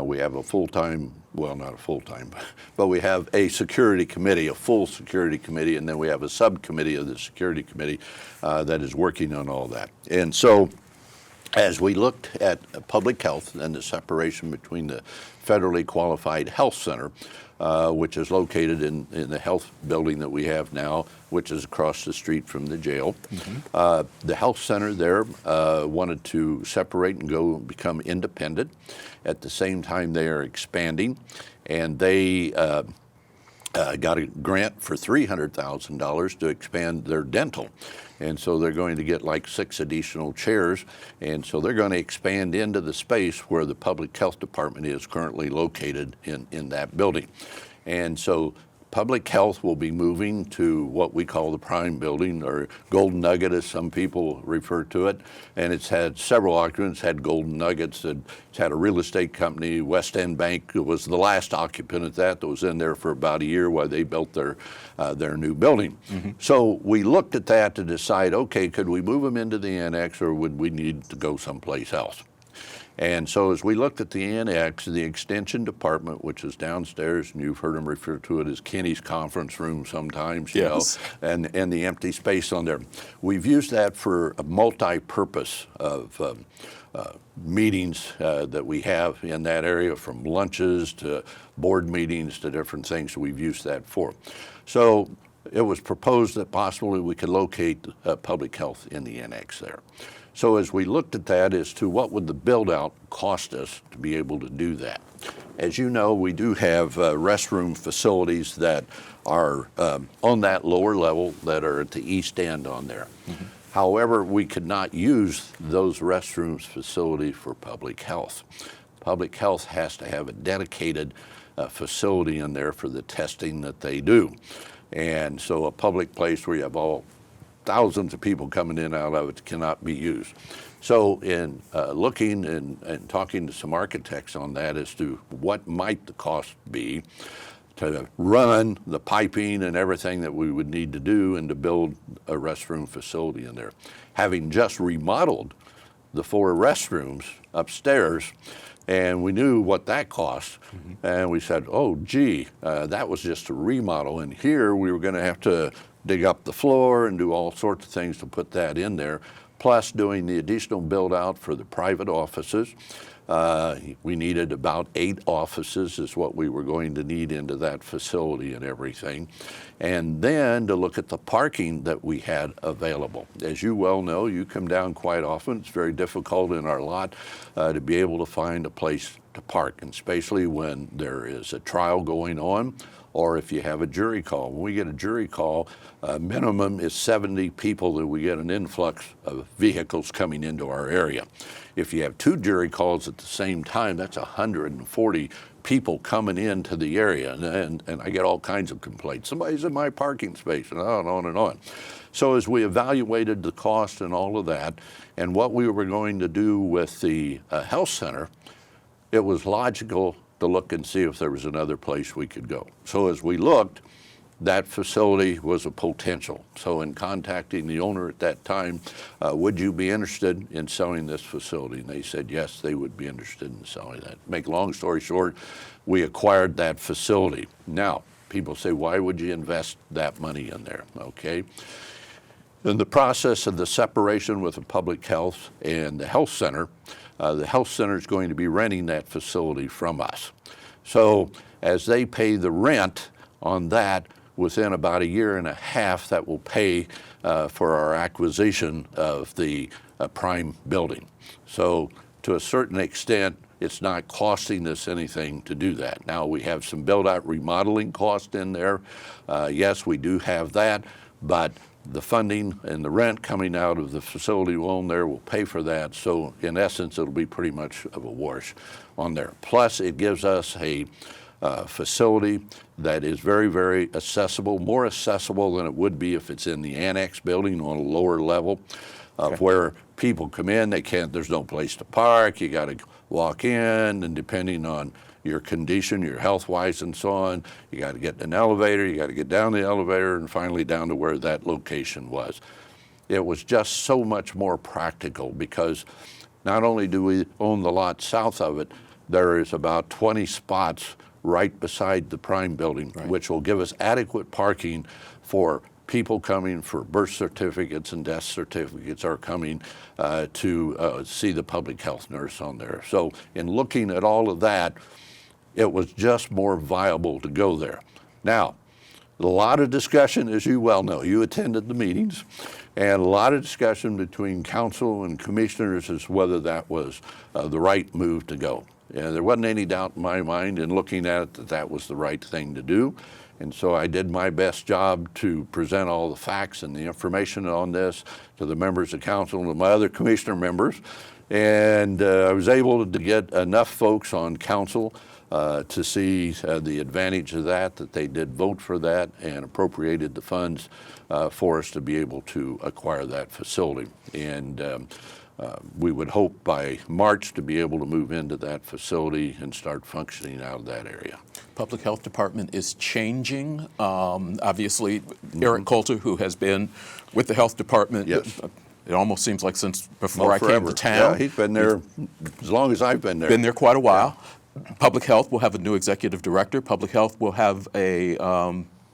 We have a full-time, well, not a full-time, but we have a security committee, a full security committee, and then we have a subcommittee of the security committee that is working on all that. And so as we looked at public health and the separation between the federally qualified health center, which is located in the health building that we have now, which is across the street from the jail. The health center there wanted to separate and go become independent. At the same time, they are expanding, and they got a grant for $300,000 to expand their dental. And so they're going to get like 6 additional chairs. And so they're going to expand into the space where the public health department is currently located in that building. And so public health will be moving to what we call the Prime Building, or Golden Nugget as some people refer to it. And it's had several occupants, had Golden Nuggets, it's had a real estate company, West End Bank was the last occupant at that was in there for about a year while they built their new building. Mm-hmm. So we looked at that to decide, okay, could we move them into the annex or would we need to go someplace else? And so as we looked at the annex, the extension department, which is downstairs, and you've heard them refer to it as Kenny's conference room sometimes, you yes. know, and the empty space on there. We've used that for a multi-purpose of meetings that we have in that area, from lunches to board meetings to different things we've used that for. So it was proposed that possibly we could locate public health in the annex there. So as we looked at that as to what would the build-out cost us to be able to do that. As you know, we do have restroom facilities that are on that lower level that are at the east end on there. Mm-hmm. However, we could not use those restrooms facility for public health. Public health has to have a dedicated facility in there for the testing that they do. And so a public place where you have thousands of people coming in and out of it cannot be used. So in looking and talking to some architects on that as to what might the cost be to run the piping and everything that we would need to do and to build a restroom facility in there. Having just remodeled the 4 restrooms upstairs, and we knew what that cost, mm-hmm. and we said, oh gee, that was just a remodel, and here we were going to have to dig up the floor and do all sorts of things to put that in there, plus doing the additional build out for the private offices. We needed about 8 offices is what we were going to need into that facility and everything. And then to look at the parking that we had available. As you well know, you come down quite often. It's very difficult in our lot to be able to find a place to park, and especially when there is a trial going on, or if you have a jury call. When we get a jury call, minimum is 70 people that we get an influx of vehicles coming into our area. If you have 2 jury calls at the same time, that's 140 people coming into the area, and I get all kinds of complaints. Somebody's in my parking space, and on and on. So as we evaluated the cost and all of that, and what we were going to do with the health center, it was logical to look and see if there was another place we could go. So as we looked, that facility was a potential. So in contacting the owner at that time, would you be interested in selling this facility? And they said yes, they would be interested in selling that. Make a long story short, we acquired that facility. Now, people say, why would you invest that money in there? Okay. In the process of the separation with the public health and the health center is going to be renting that facility from us. So as they pay the rent on that, within about 1.5 years, that will pay for our acquisition of the Prime building. So to a certain extent, it's not costing us anything to do that. Now we have some build-out remodeling cost in there. Yes, we do have that, but the funding and the rent coming out of the facility we own there will pay for that. So in essence, it'll be pretty much of a wash on there. Plus, it gives us a facility that is very, very accessible, more accessible than it would be if it's in the annex building on a lower level, where people come in, there's no place to park, you got to walk in, and depending on your condition, your health-wise and so on, you got to get in an elevator, you got to get down the elevator, and finally down to where that location was. It was just so much more practical because not only do we own the lot south of it, there is about 20 spots right beside the Prime building, right, which will give us adequate parking for people coming for birth certificates and death certificates are coming to see the public health nurse on there. So in looking at all of that, it was just more viable to go there. Now, a lot of discussion, as you well know, you attended the meetings, and a lot of discussion between council and commissioners as to whether that was the right move to go. there wasn't any doubt in my mind in looking at it that that was the right thing to do. And so I did my best job to present all the facts and the information on this to the members of council and to my other commissioner members. And I was able to get enough folks on council to see the advantage of that they did vote for that and appropriated the funds for us to be able to acquire that facility. And we would hope by March to be able to move into that facility and start functioning out of that area. Public Health Department is changing. Obviously, Eric Coulter, who has been with the Health Department, Yes. It almost seems like since before I came Forever. to town. Yeah, he's been there as long as I've been there. Been there quite a while. Public Health will have a new executive director. Public Health will have a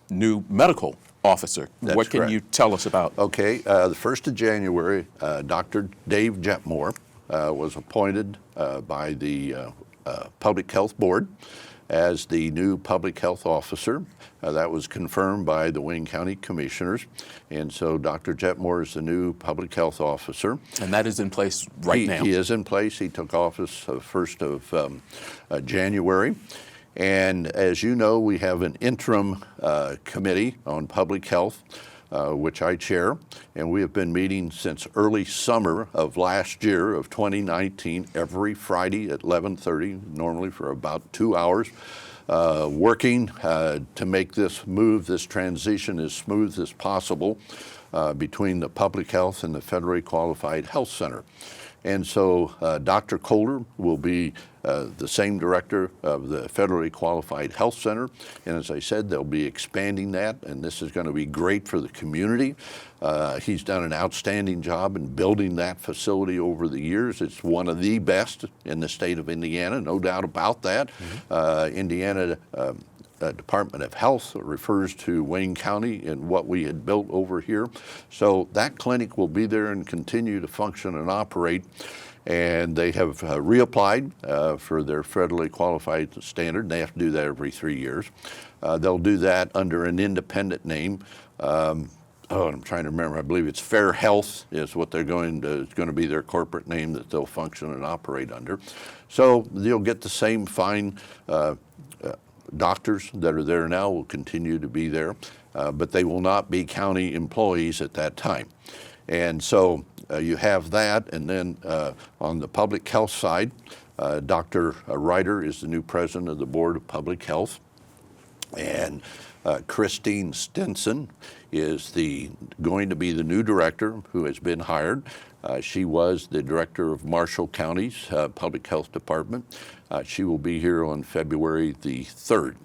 new medical officer. That's What can correct. you tell us about? Okay, the 1st of January, Dr. Dave Jetmore was appointed by the Public Health Board as the new public health officer. That was confirmed by the Wayne County Commissioners. And so Dr. Jetmore is the new public health officer. And that is in place right now. He is in place. He took office 1st of January. And as you know, we have an interim committee on public health, which I chair, and we have been meeting since early summer of last year of 2019, every Friday at 11:30, normally for about 2 hours, working to make this move, this transition as smooth as possible between the public health and the federally qualified health center. And so Dr. Coulter will be the same director of the federally qualified health center. And as I said, they'll be expanding that, and this is going to be great for the community. He's done an outstanding job in building that facility over the years. It's one of the best in the state of Indiana, no doubt about that. Indiana Department of Health refers to Wayne County and what we had built over here. So that clinic will be there and continue to function and operate. And they have reapplied for their federally qualified standard. They have to do that every 3 years. They'll do that under an independent name. I'm trying to remember. I believe it's Fair Health is what they're going to be their corporate name that they'll function and operate under. So you'll get the same fine doctors that are there now will continue to be there, but they will not be county employees at that time. And so you have that, and then on the public health side, Dr. Ryder is the new president of the Board of Public Health, and Christine Stinson is going to be the new director who has been hired. She was the director of Marshall County's Public Health Department. She will be here on February the 3rd.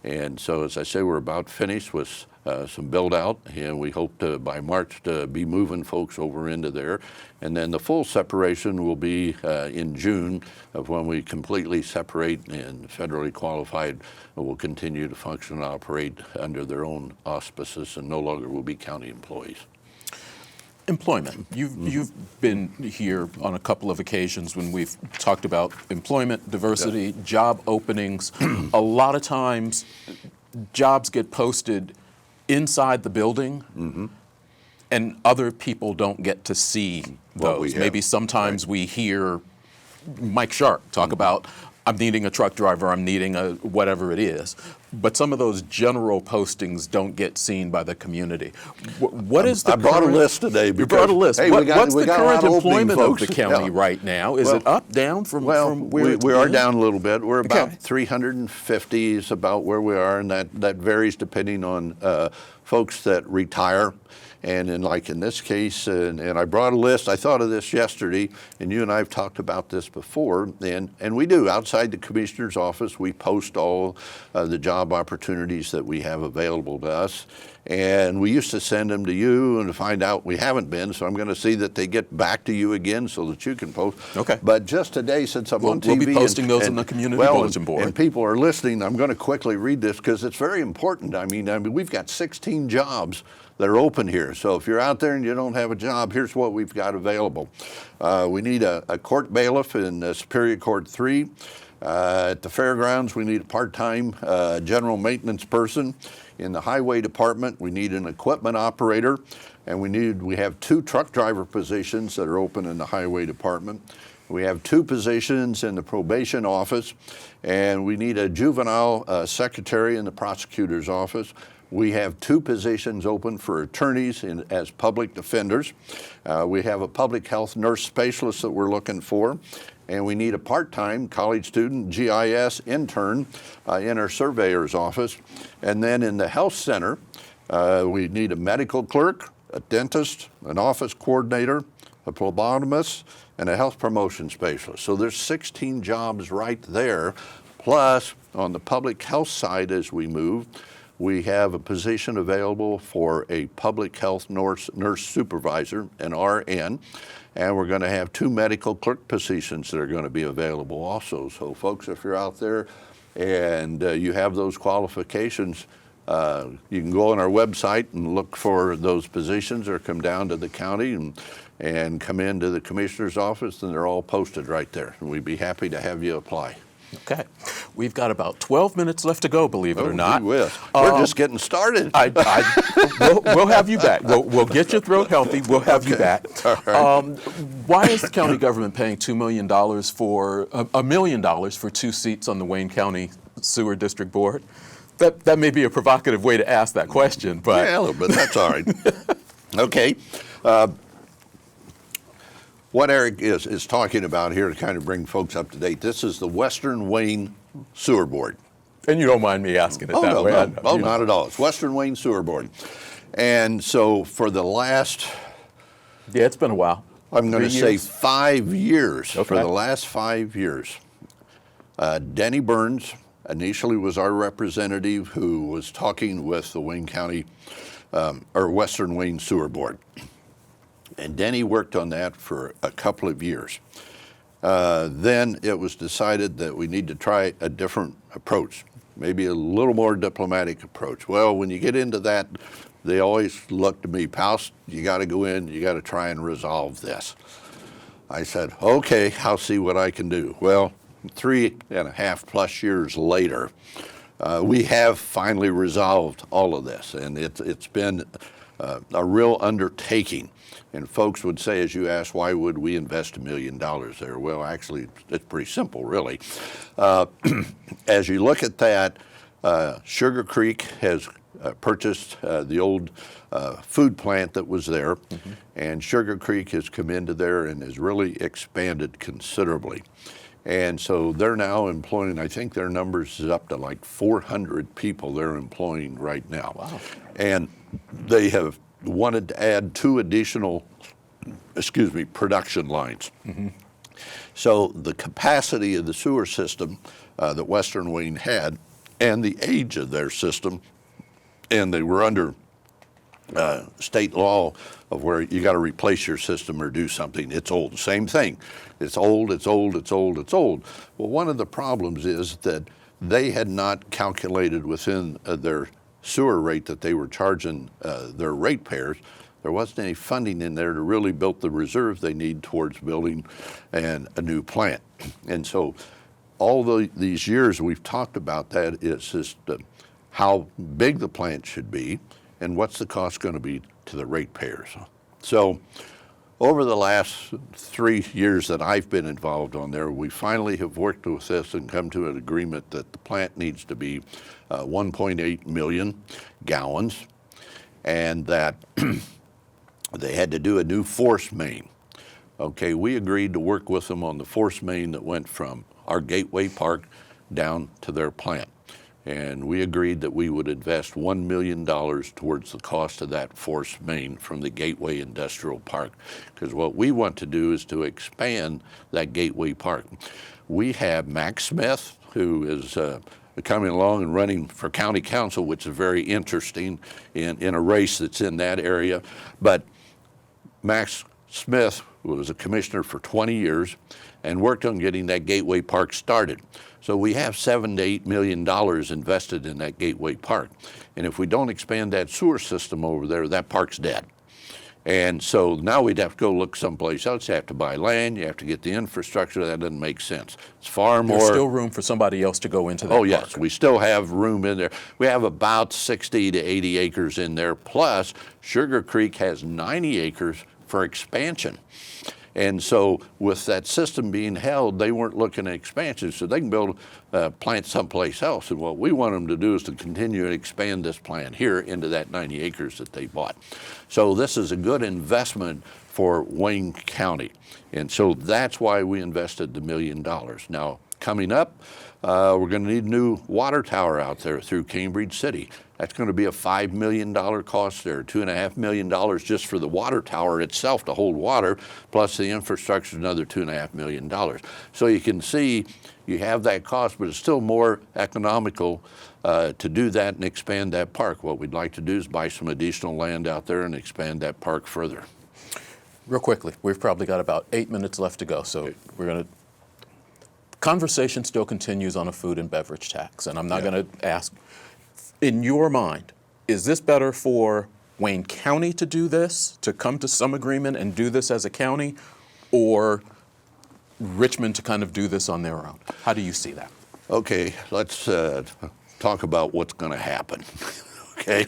And so, as I say, we're about finished with some build out, and we hope to, by March, to be moving folks over into there. And then the full separation will be in June of when we completely separate, and federally qualified will continue to function and operate under their own auspices and no longer will be county employees. Employment. You've been here on a couple of occasions when we've talked about employment, diversity, job openings. A lot of times jobs get posted inside the building and other people don't get to see those. Maybe sometimes we hear Mike Sharp talk about, I'm needing a truck driver, I'm needing a whatever it is. But some of those general postings don't get seen by the community. What is the I brought a list today. You brought a list. Hey, What's the current employment of folks. the county right now? Is it up, down from where it's we are been? down a little bit. We're about 350 is about where we are, and that varies depending on folks that retire. And in this case, and I brought a list, I thought of this yesterday, and you and I have talked about this before, and we do. Outside the commissioner's office, we post all the job opportunities that we have available to us. And we used to send them to you and to find out we haven't been, so I'm going to see that they get back to you again so that you can post. Okay. But just today, since I'm on TV. We'll be posting those in the community bulletin board. And people are listening, I'm going to quickly read this because it's very important. I mean, we've got 16 jobs that are open here. So if you're out there and you don't have a job, here's what we've got available. We need a court bailiff in Superior Court 3. At the fairgrounds, we need a part-time general maintenance person. In the highway department, we need an equipment operator, and we have 2 truck driver positions that are open in the highway department. We have 2 positions in the probation office, and we need a juvenile secretary in the prosecutor's office. We have 2 positions open for attorneys as public defenders. We have a public health nurse specialist that we're looking for, and we need a part-time college student GIS intern in our surveyor's office. And then in the health center, we need a medical clerk, a dentist, an office coordinator, a phlebotomist, and a health promotion specialist. So there's 16 jobs right there. Plus, on the public health side as we move, we have a position available for a public health nurse supervisor, an RN, and we're going to have 2 medical clerk positions that are going to be available also. So folks, if you're out there and you have those qualifications, you can go on our website and look for those positions, or come down to the county and come into the commissioner's office, and they're all posted right there. And we'd be happy to have you apply. Okay. We've got about 12 minutes left to go, believe it or not. We're just getting started. We'll have you back. We'll get your throat healthy. We'll have you back. All right. Why is the county government paying $2 million for $1 million for 2 seats on the Wayne County Sewer District Board? That may be a provocative way to ask that question, but yeah, a little bit. That's all right. Okay. What Eric is talking about here to kind of bring folks up to date, this is the Western Wayne Sewer Board. And you don't mind me asking it that way? No, not at all. It's Western Wayne Sewer Board. And so for the last... Yeah, it's been a while. I'm going to say 5 years. Okay. For the last 5 years. Denny Burns initially was our representative who was talking with the Wayne County, or Western Wayne Sewer Board. And Denny worked on that for a couple of years. Then it was decided that we need to try a different approach, maybe a little more diplomatic approach. Well, when you get into that, they always look to me, Paust, you got to go in, you got to try and resolve this. I said, okay, I'll see what I can do. Well, 3.5+ years later, we have finally resolved all of this, and it's been a real undertaking. And folks would say, as you asked, why would we invest $1 million there? Well, actually, it's pretty simple, really. As you look at that, Sugar Creek has purchased the old food plant that was there, and Sugar Creek has come into there and has really expanded considerably. And so they're now employing, I think their numbers is up to like 400 people they're employing right now. Wow. And they have wanted to add 2 additional, production lines. So the capacity of the sewer system that Western Wayne had, and the age of their system, and they were under state law of where you got to replace your system or do something. It's old. Same thing. It's old, it's old, it's old, it's old. Well, one of the problems is that they had not calculated within their sewer rate that they were charging their ratepayers. There wasn't any funding in there to really build the reserve they need towards building a new plant. And so all these years we've talked about that. It's just how big the plant should be and what's the cost going to be to the ratepayers. So over the last 3 years that I've been involved on there, we finally have worked with this and come to an agreement that the plant needs to be 1.8 million gallons, and that they had to do a new force main. Okay, we agreed to work with them on the force main that went from our Gateway Park down to their plant. And we agreed that we would invest $1 million towards the cost of that force main from the Gateway Industrial Park. Because what we want to do is to expand that Gateway Park. We have Max Smith, who is coming along and running for county council, which is very interesting in a race that's in that area. But Max Smith was a commissioner for 20 years and worked on getting that Gateway Park started. So we have $7 to $8 million invested in that Gateway Park. And if we don't expand that sewer system over there, that park's dead. And so now we'd have to go look someplace else. You have to buy land, you have to get the infrastructure. That doesn't make sense. It's far more. There's still room for somebody else to go into that park. Yes, park. we still have room in there. We have about 60 to 80 acres in there. Plus, Sugar Creek has 90 acres for expansion. And so with that system being held, they weren't looking at expansion, so they can build a plant someplace else. And what we want them to do is to continue to expand this plant here into that 90 acres that they bought. So this is a good investment for Wayne County. And so that's why we invested the $1 million. Now, coming up, we're going to need a new water tower out there through Cambridge City. That's going to be a $5 million cost there, $2.5 million just for the water tower itself to hold water, plus the infrastructure, another $2.5 million. So you can see you have that cost, but it's still more economical to do that and expand that park. What we'd like to do is buy some additional land out there and expand that park further. Real quickly, we've probably got about 8 minutes left to go, so we're going to. Conversation still continues on a food and beverage tax, and I'm not going to ask. In your mind, is this better for Wayne County to do this, to come to some agreement and do this as a county, or Richmond to kind of do this on their own? How do you see that? Okay, let's talk about what's going to happen.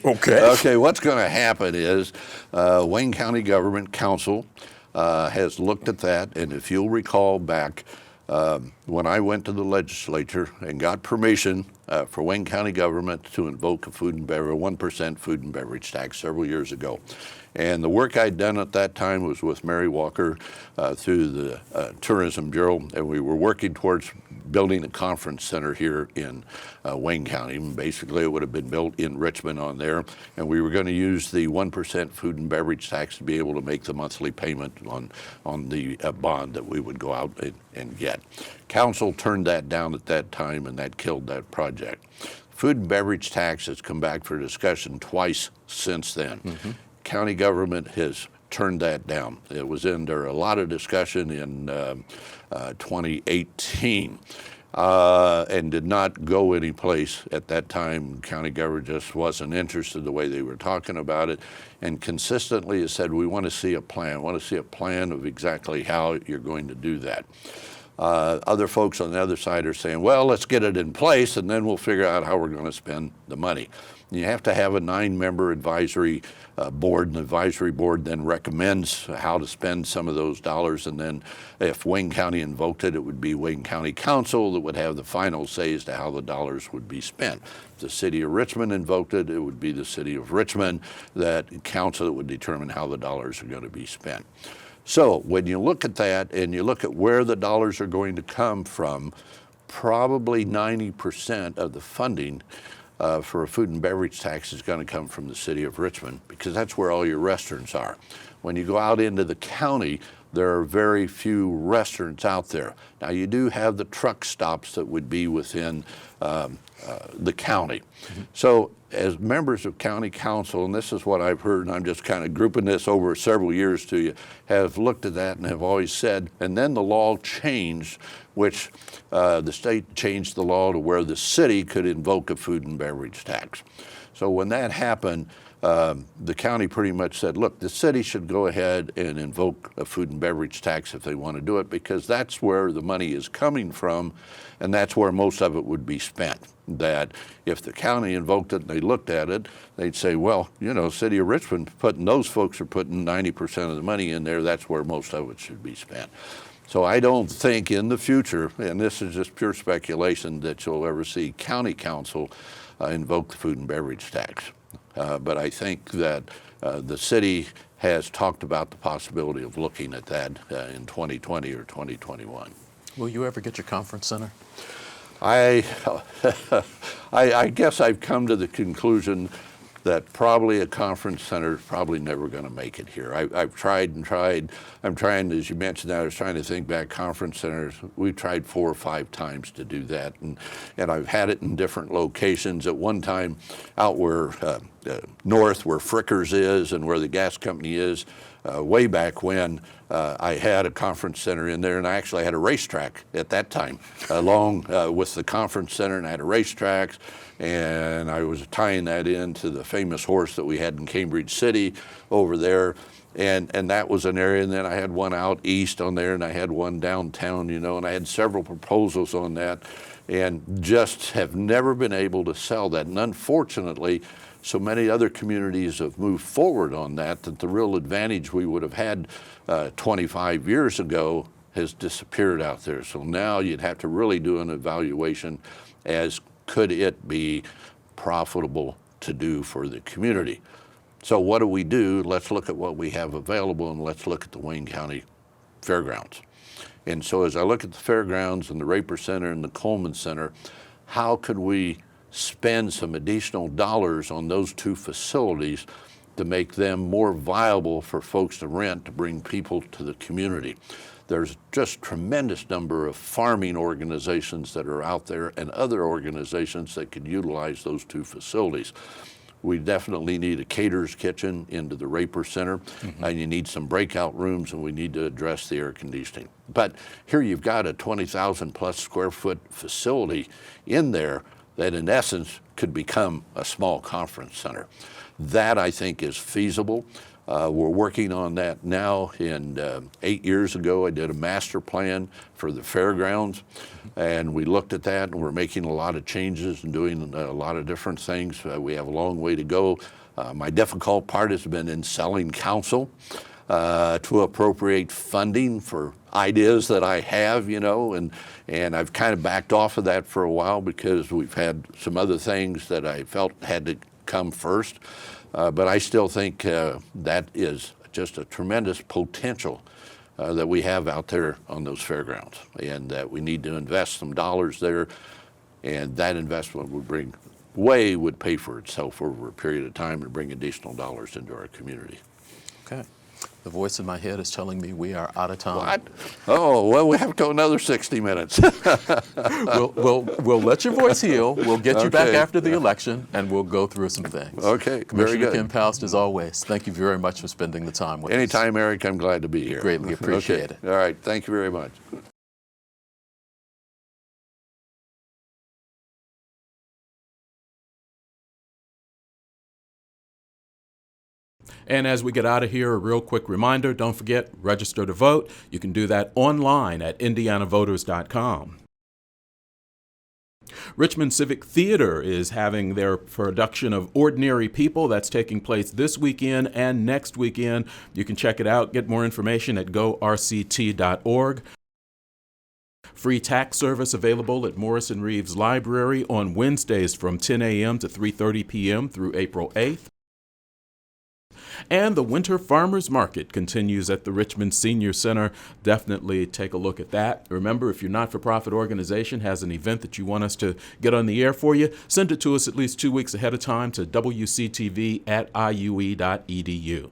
Okay. What's going to happen is Wayne County Government Council has looked at that, and if you'll recall back when I went to the legislature and got permission for Wayne County government to invoke a 1% food and beverage tax several years ago. And the work I'd done at that time was with Mary Walker through the Tourism Bureau, and we were working towards building a conference center here in Wayne County. Basically, it would have been built in Richmond on there, and we were going to use the 1% food and beverage tax to be able to make the monthly payment on the bond that we would go out and get. Council turned that down at that time, and that killed that project. Food and beverage tax has come back for discussion twice since then. Mm-hmm. County government has turned that down. It was under a lot of discussion in 2018 and did not go anyplace at that time. County government just wasn't interested the way they were talking about it, and consistently has said, we want to see a plan of exactly how you're going to do that. Other folks on the other side are saying, well, let's get it in place and then we'll figure out how we're going to spend the money. You have to have a 9-member advisory board, and the advisory board then recommends how to spend some of those dollars, and then if Wayne County invoked it, it would be Wayne County Council that would have the final say as to how the dollars would be spent. If the city of Richmond invoked it, it would be the city of Richmond council that would determine how the dollars are going to be spent. So when you look at that and you look at where the dollars are going to come from, probably 90% of the funding for a food and beverage tax is going to come from the city of Richmond, because that's where all your restaurants are. When you go out into the county, there are very few restaurants out there. Now, you do have the truck stops that would be within the county. Mm-hmm. So as members of county council, and this is what I've heard, and I'm just kind of grouping this over several years to you, have looked at that and have always said, and then the law changed, which the state changed the law to where the city could invoke a food and beverage tax. So when that happened, the county pretty much said, look, the city should go ahead and invoke a food and beverage tax if they want to do it, because that's where the money is coming from, and that's where most of it would be spent. That if the county invoked it and they looked at it, they'd say, well, you know, city of Richmond, those folks are putting 90% of the money in there, that's where most of it should be spent. So I don't think in the future, and this is just pure speculation, that you'll ever see county council invoke the food and beverage tax. But I think that the city has talked about the possibility of looking at that in 2020 or 2021. Will you ever get your conference center? I guess I've come to the conclusion that probably a conference center is probably never going to make it here. I've tried and tried. I'm trying, as you mentioned, I was trying to think back, conference centers. We've tried 4 or 5 times to do that, and I've had it in different locations. At one time, out where north, where Frickers is and where the gas company is, way back when, I had a conference center in there, and I actually had a racetrack at that time, along with the conference center, and I had a racetrack, and I was tying that into the famous horse that we had in Cambridge City over there, and that was an area. And then I had one out east on there, and I had one downtown, you know, and I had several proposals on that. and just have never been able to sell that. And unfortunately, so many other communities have moved forward on that the real advantage we would have had 25 years ago has disappeared out there. So now you'd have to really do an evaluation as could it be profitable to do for the community. So what do we do? Let's look at what we have available, and let's look at the Wayne County Fairgrounds. And so as I look at the fairgrounds and the Raper Center and the Coleman Center, how could we spend some additional dollars on those two facilities to make them more viable for folks to rent, to bring people to the community? There's just tremendous number of farming organizations that are out there and other organizations that could utilize those two facilities. We definitely need a caterer's kitchen into the Raper Center, and you need some breakout rooms, and we need to address the air conditioning. But here you've got a 20,000 plus square foot facility in there that in essence could become a small conference center. That I think is feasible. We're working on that now. And 8 years ago, I did a master plan for the fairgrounds, and we looked at that, and we're making a lot of changes and doing a lot of different things. We have a long way to go. My difficult part has been in selling counsel to appropriate funding for ideas that I have, you know, and I've kind of backed off of that for a while because we've had some other things that I felt had to come first. But I still think that is just a tremendous potential that we have out there on those fairgrounds, and that we need to invest some dollars there, and that investment would pay for itself over a period of time and bring additional dollars into our community. Okay. The voice in my head is telling me we are out of time. What? Oh, well, we have to go another 60 minutes. We'll let your voice heal. We'll get you back Okay. after the election, and we'll go through some things. Okay, very Commissioner good. Kim Paust, as always, thank you very much for spending the time with us. Anytime, Eric, I'm glad to be here. Greatly appreciate Okay. it. All right, thank you very much. And as we get out of here, a real quick reminder, don't forget, register to vote. You can do that online at indianavoters.com. Richmond Civic Theater is having their production of Ordinary People. That's taking place this weekend and next weekend. You can check it out, get more information at gorct.org. Free tax service available at Morrison Reeves Library on Wednesdays from 10 a.m. to 3:30 p.m. through April 8th. And the Winter Farmers Market continues at the Richmond Senior Center. Definitely take a look at that. Remember, if your not-for-profit organization has an event that you want us to get on the air for you, send it to us at least 2 weeks ahead of time to wctv@iue.edu.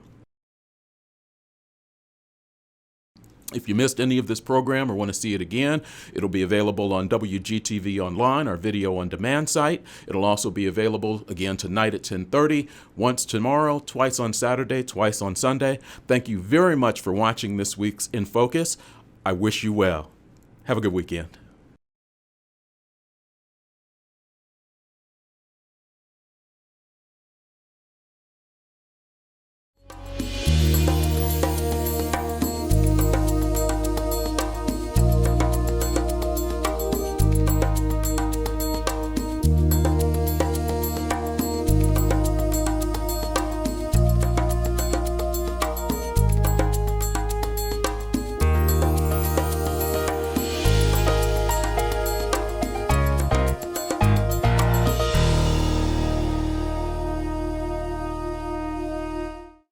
If you missed any of this program or want to see it again, it'll be available on WGTV Online, our video on demand site. It'll also be available again tonight at 10:30, once tomorrow, twice on Saturday, twice on Sunday. Thank you very much for watching this week's In Focus. I wish you well. Have a good weekend.